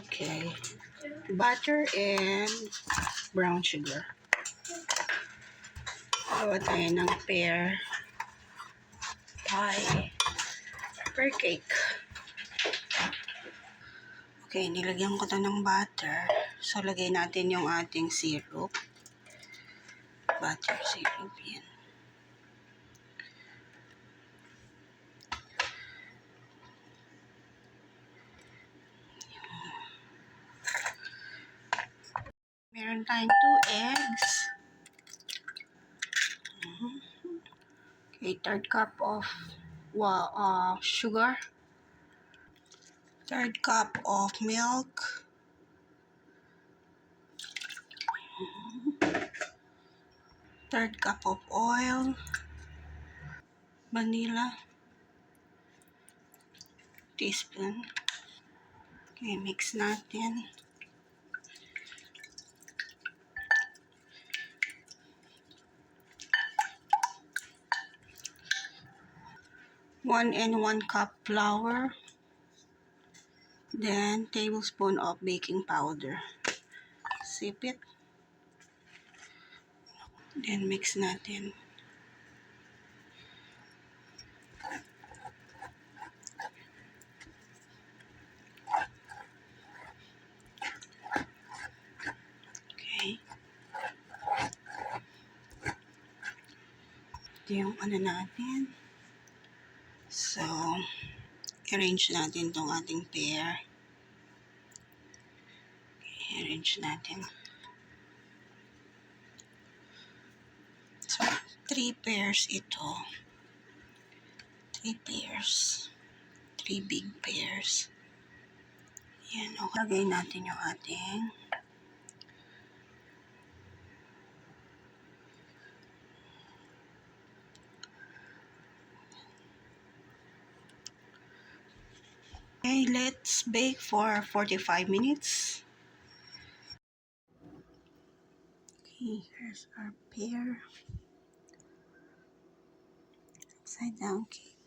Okay. Butter and brown sugar. Gawa tayo ng pear pie. Pear cake. Okay, nilagyan ko to ng butter. So, lagay natin yung ating syrup. Butter syrup yan. Meron tayong 2 eggs. Okay, 3rd cup of sugar. 3rd cup of milk. 3rd cup of oil. Vanilla. Teaspoon. Okay, mix natin. One and 1 cup flour. Then, tablespoon of baking powder. Sip it. Then, mix natin. Okay. Ito yung ano natin. So, arrange natin tong ating pear. Okay, arrange natin. So, 3 pears ito. 3 pears. 3 big pears. Yan, okay. Lagay natin yung ating okay, let's bake for 45 minutes. Okay, here's our pear. Upside down cake.